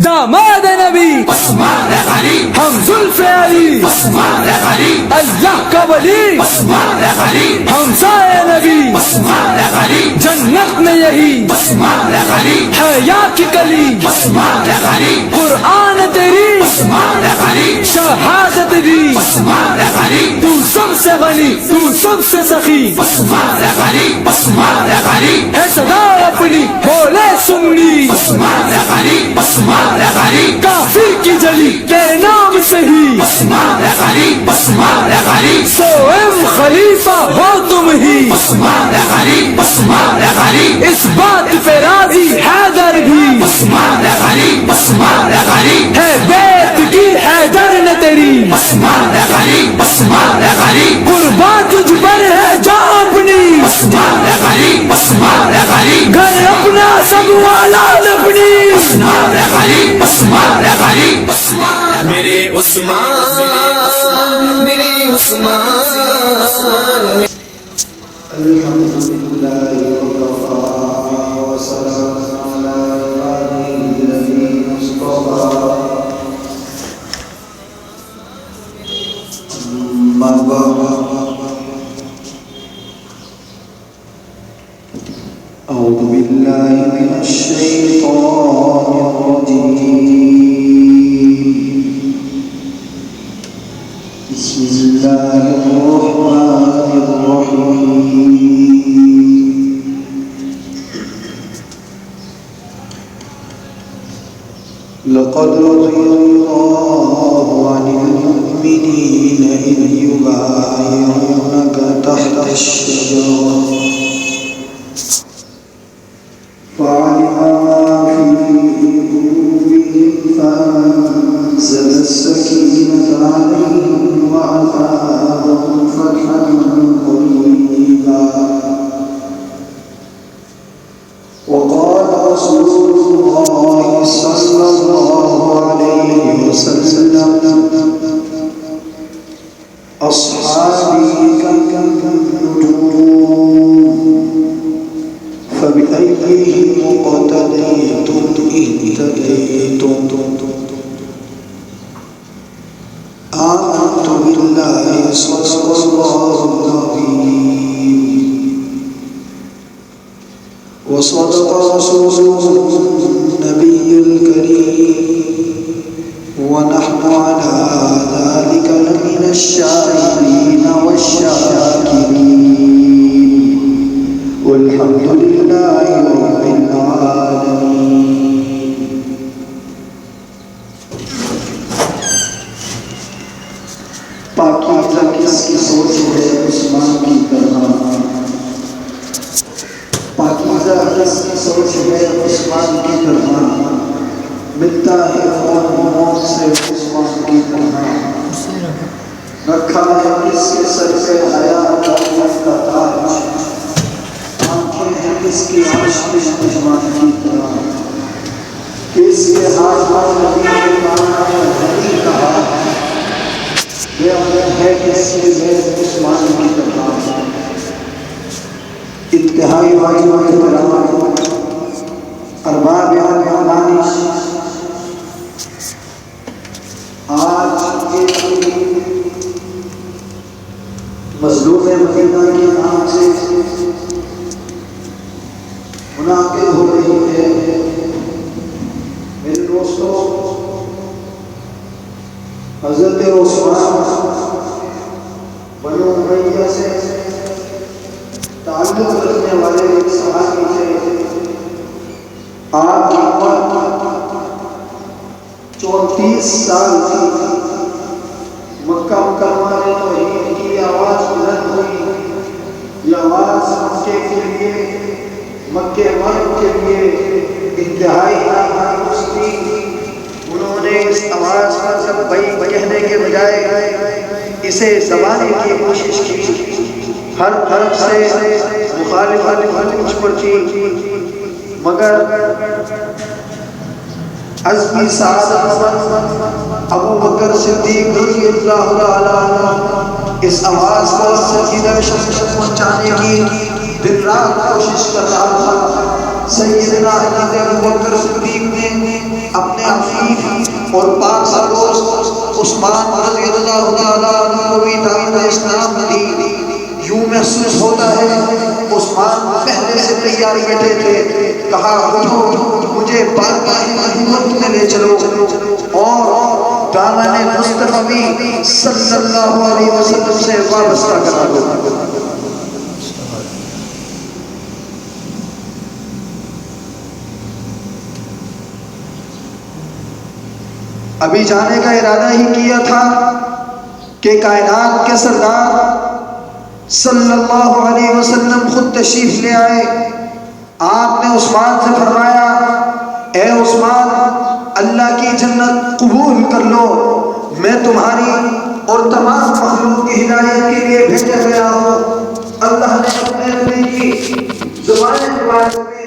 داماد نبی ہم زلف علی اللہ کا ولی ہم سائے نبی جنت میں یہی ہے یا کی کلی قرآن تیری شہادت دی تو سب سے غنی تو سب سے سخی ہے صدا اپنی بولے سنی کافی کی جلی تیرے نام سے ہی سوئم خلیفہ ہو تم ہی اس بات پہ راضی حیدر بھی ہے بیت کی حیدر نے تیری قربان تجھ پر ہے جان اپنی گھر اپنا سب اولاد اپنی میرے عثمان میرے عثمان الحمدللہ وکفا وسلام علی عبادہ الذین اصطفى اما بعد اعوذ باللہ من الشیطان الرجیم بسم اللہ الرحمن الرحیم لقد رضي الله عن المؤمنين إذ يبايعونك تحت الشجرة فعلم ما في قلوبهم فأنزل السكينة عليهم وأثابهم فتحا قريبا وقال رسول الله صلى الله عليه وسلم أصحابي كالنجوم فبأيهم مقتديتم اهتديتم آمنت بالله صدق الله العظيم وصدق رسوله النبي الكريم ونحن على ذلك لمن الشاهدين والشاكرين والحمد لله رب العالمين. پاکیزہ کس کی سوچ ہے عثمان کی طرح پاکیزہ کس کی سوچ ہے عثمان کی طرح ملتا ہے خون موت سے عثمان کی طرح رکھا ہے کس کے سر پہ حیا کا تاج آنکھیں ہیں کس کی عرش میں عثمان کی طرح کس کے ہاتھ پر نبی کے کانا ہے ہری کہا یہ ہے کس کے زیر عثمان کی طرح انتہائی واجب احترام ارباب دانش آج کے مظلوم مدینہ کے نام سے منعقد ہو رہی ہے میرے دوستوں حضرت عثمان بنو امیہ سے تعلق رکھنے والے ایک صحابی تھے آپ کی عمر 34 سال تھی مکہ مکرمہ میں توحید کی آواز بلند ہوئی یہ آواز مکہ مرد کے لیے انتہائی نامحفوظ تھی انہوں نے اس آواز کا جب بھائی کہنے کے بجائے اسے دبانے کی کوشش کی ہر طرف سے مخالفت مجھ پر کی مگر عزمی سعادت ابو بکر صدیق رضی اللہ تعالیٰ اس آواز کو سکینہ شمس پہنچانے کی دن رات کوشش کر رہا تھا. سیدنا حضرت ابو بکر صدیق نے اپنے اور پاک سرگوشت عثمان رضی اللہ تعالیٰ عنہ کو بھی دعوت اسلام دی۔ یوں محسوس ہوتا ہے عثمان پہلے سے تیار بیٹھے تھے، کہا اٹھو مجھے بارگاہ نبوت میں لے چلو اور دامن مصطفی صلی اللہ علیہ وسلم سے وابستہ کرا دو۔ ابھی جانے کا ارادہ ہی کیا تھا کہ کائنات کے سردار صلی اللہ علیہ وسلم خود تشریف لے آئے۔ آپ نے عثمان سے فرمایا اے عثمان اللہ کی جنت قبول کر لو، میں تمہاری اور تمام مخلوق کی ہدایت کے لیے بھیجا گیا ہوں۔ اللہ نے اپنے نبی کی زبان مبارک میں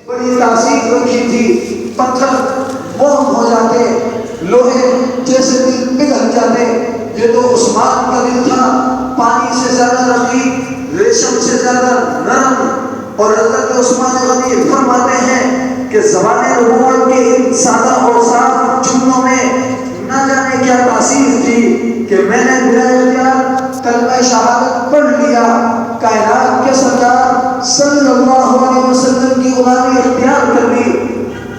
بڑی تاثیر رکھی تھی، پتھر موم ہو جاتے، لوہے جیسے دل پگھل جاتے، یہ تو عثمان کا دل تھا پانی سے زیادہ رقیق، ریشم سے زیادہ نرم۔ اور حضرت عثمان غنی فرماتے ہیں کہ زبان نبوت کے ان سادہ اور صاف جملوں میں نہ جانے کیا تاثیر تھی کہ میں نے بلا اختیار کلمہ شہادت پڑھ لیا، کائنات کے سردار صلی اللہ علیہ وسلم کی غلامی اختیار کر لی۔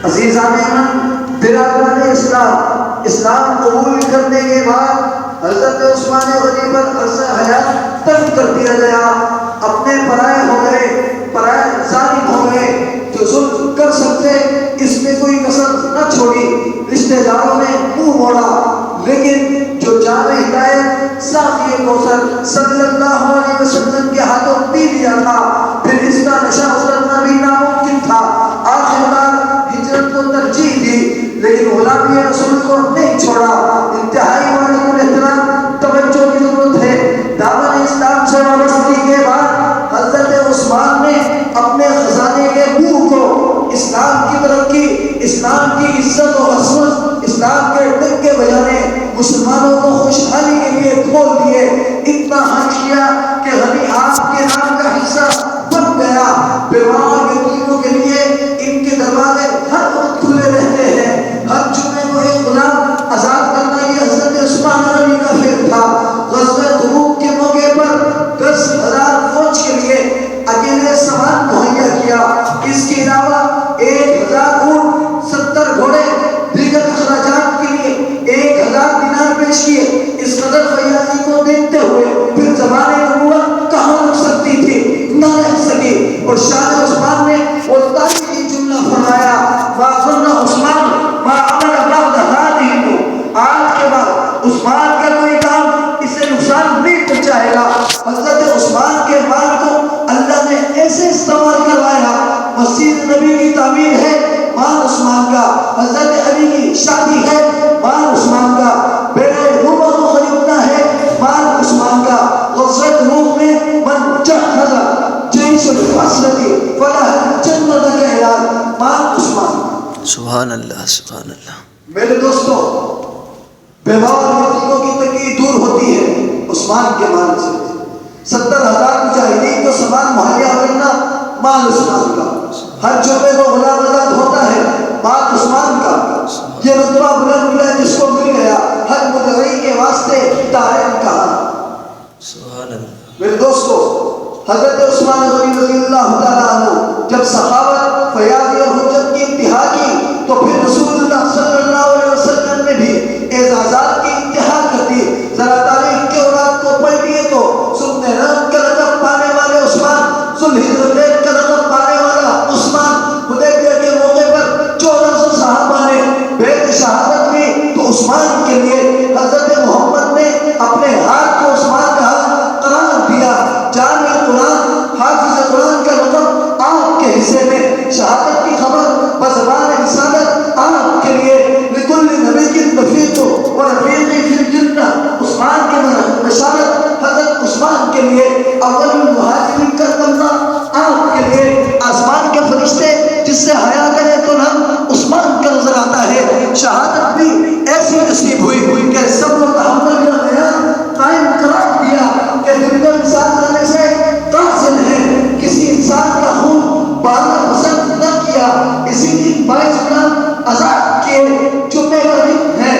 عزیزان من، برادران اسلام قبول کرنے کے بعد حضرت عثمان غنی پر عرض حیات تنگ کر دیا گیا، اپنے پرائے ہو گئے، پرائے ظالم ہو گئے، جو ظلم کر سکتے اس میں کوئی کسر نہ چھوڑی، رشتہ داروں نے منہ موڑا، لیکن جو جام ہدایت ساقی کوثر صلی اللہ علیہ وسلم کے ہاتھوں پی لیا تھا، پھر اس کا نشہ اترنا بھی ناممکن تھا۔ آخرکار ہجرت کو ترجیح دی، لیکن غلامی رسول کو نہیں چھوڑا۔ انتہائی واجب الاحترام توجہ کی ضرورت ہے۔ دامن اسلام سے وابستگی کے بعد حضرت عثمان نے اپنے خزانے کے منہ کو اسلام کی ترقی، اسلام کی عزت و عظمت، اسلام کے ڈنکے بجانے، مسلمانوں کو خوشحالی کے لیے کھول دیے۔ اتنا حج کیا کہ غنی آپ کے نام کا حصہ بن گیا۔ بیوہ یتیموں کے لیے ان کے دروازے ہر وقت کھلے رہتے ہیں۔ ہر جمعے کو ایک غلام آزاد کرنا یہ حضرت عثمان غنی کا فعل تھا۔ غزوہ تبوک کے موقع پر 10,000 فوج کے لیے اکیلے سامان مہیا کیا۔ اس کے علاوہ 1,000 اونٹ، 70 گھوڑے، دیگر اخراجات کے لیے 1,000 دینار پیش کیے۔ اس قدر فیاضی کو دیکھتے ہوئے پھر زبان نبوت کہاں رک سکتی تھی؟ نہ رہ سکی، اور شان عثمان نے وہ تاریخی جملہ فرمایا ما ظن عثمان ما عمل بعد هذه، آج کے بعد عثمان کا کوئی کام اسے نقصان نہیں پہنچائے گا۔ حضرت عثمان کے مال کو اللہ نے ایسے استعمال کروایا، مسجد نبی کی تعمیر ہے مال عثمان کا، حضرت علی کی شادی ہے مال عثمان کا، بیڑے روما کو خریدنا ہے مال عثمان کا، غزوہ تبوک میں من جہز جیش الفصلتی فلاح الجنت کا اعلان مال عثمان۔ سبحان اللہ، سبحان اللہ۔ میرے دوستوں، بیوہ اور یتیموں کی تنگی دور ہوتی ہے عثمان کے مال سے۔ 70,000 مجاہدین کو سامان مہیا کرنا مال عثمان کا، ہر جمعے کو غلام آزاد ہوتا ہے مال عثمان کا۔ یہ رتبہ بلند ملا جس کو مل گیا، ہر مدعی کے واسطے دارین کہا۔ سبحان اللہ۔ میرے دوستو، حضرت عثمان غنی رضی اللہ تعالیٰ عنہ جب سخاوت، فیاضی اور حجت کی انتہا کی تو پھر رسول اللہ صلی اللہ علیہ وسلم نے بھی اعزازات کی انتہا کر دی۔ ذرا تاریخ کے اورات کو پڑھ لیے تو سلطان رنگ کا لقب پانے والے عثمان، ذوالحجرین کا لقب پانے والا عثمان، حدیبیہ کے موقع پر 1400 صحابہ نے بیعت شہادت لی تو عثمان کے لیے حضرت محمد نے اپنے ہاتھ کو عثمان کا ہاتھ قرار دیا۔ جامع قرآن، حافظ قرآن کا لقب آپ کے حصے میں، شہادت کی خبر بزبان رسالت آپ کے لیے، لکل نبی کی رفیق و رفیقی فی الجنہ، عثمان کے بشارت حضرت عثمان کے لیے، اول المہاجرین کا تمنا آپ کے لیے، آسمان کے فرشتے جس سے حیا کرے تو نام عثمان کا نظر آتا ہے۔ شہادت بھی ایسی نصیب ہوئی کہ صبر و تحمل کا معیار قائم قرار دیا کہ دل کو انسان کرنے سے قاصر ہے، کسی انسان کا خون بارہ پسند نہ کیا، اسی لیے 22 گنا آزاد کیے۔ جمعے کا دن ہے،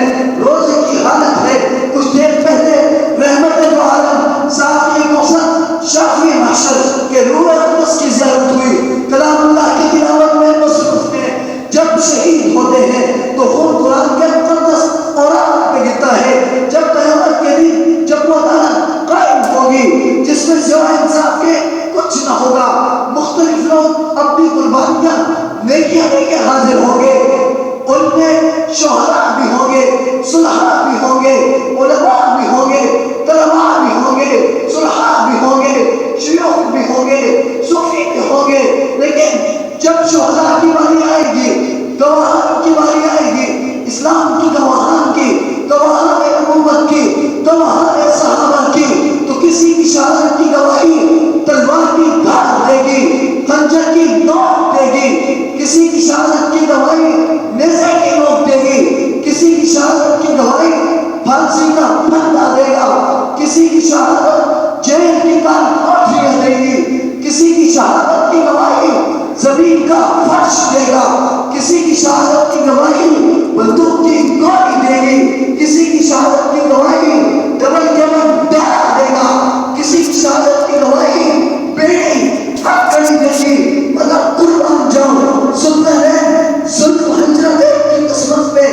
کی گواہی بندوق کی گولی دے گی، کسی کی شہادت کی گواہی ڈبل کیبن ڈالا دے گا، کسی کی شہادت کی گواہی بیٹی حق کری دے گی، مگر قربان جاؤ سنتے ہیں ظلم حجرت کی قسمت پہ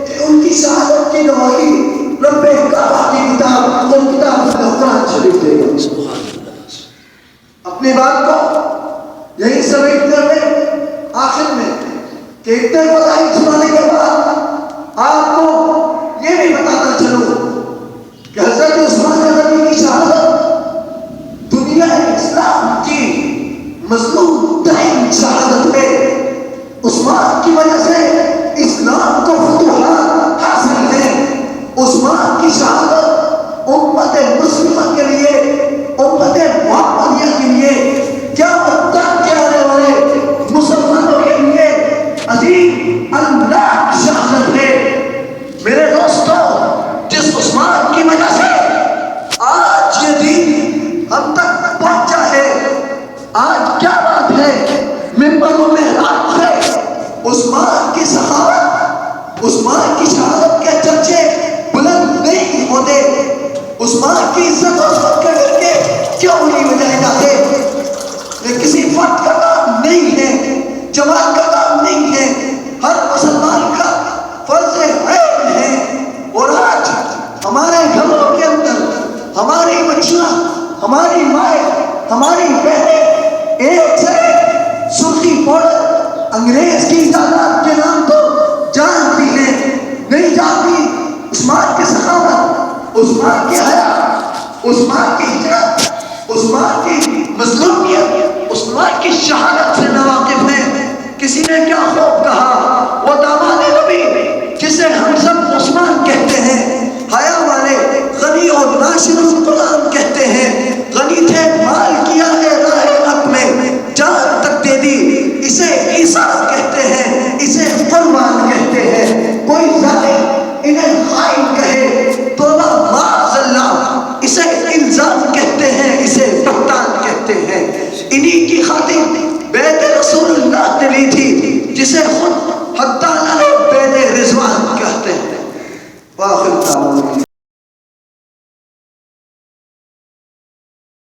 کہ ان کی شہادت کی گواہی رب کعبہ کی کتاب اور کتاب قرآن شریف دے گا۔ اپنی بات کو یہی سمیٹتے ہوئے آخر میں کہ اتنے فضائل سنانے کے بعد آپ کو یہ بھی بتانا چلوں کہ حضرت عثمان غنی کی شہادت دنیا اسلام کی مظلوم ترین شہادت ہے۔ عثمان کی وجہ سے اسلام کو فتوحات حاصل ہیں۔ عثمان کی شہادت امت مسلمہ کے لیے، امت محمدیہ کے لیے، قیامت تک کے آنے والے مسلمانوں کے لیے عظیم اللہ کی شہادت ہے۔ میرے دوستوں، جس عثمان کی وجہ سے آج یہ دین ہم تک پہنچا ہے، آج کیا بات ہے، منبروں میں رات ہے، عثمان کی سخاوت، عثمان کی شہادت کے چرچے بلند نہیں ہوتے، عثمان کی عزت و عظمت کے کر کے کیوں نہیں بجائے جاتے؟ یہ کسی فرد کا کام نہیں ہے، جماعت کا کام نہیں ہے، ہر مسلمان کا فرض عین ہے۔ اور آج ہمارے گھروں کے اندر ہماری بچیاں، ہماری مائیں، ہماری بہنیں ایک سے سرخی پاؤڈر انگریز کی ایجادات کے نام تو جانتی ہیں، نہیں جانتی عثمان کی سخاوت، عثمان کی حیا، عثمان کی ہجرت، عثمان کی مظلومیت، عثمان کی شہادت سے ناواقف ہیں۔ کسی نے کیا خوب کہا، وہ داماد نبی جسے ہم سب عثمان کہتے ہیں، حیا والے، غنی اور ناشر القرآن کہتے ہیں، غنی تھے مال کیا ہے راہ حق میں، جان تک دے دی، اسے عیسیٰ کہتے ہیں، اسے قربان کہتے ہیں۔ کوئی ظالم انہیں خائن کہے، توبہ معاذ اللہ، اسے الزام کہتے ہیں، اسے بہتان کہتے ہیں۔ انہی کی خاطر بیعت رسول اللہ نے لی تھی، جسے خود حق تعالیٰ نے بیعت رضوان کہتے ہیں۔ وآخر دعوانا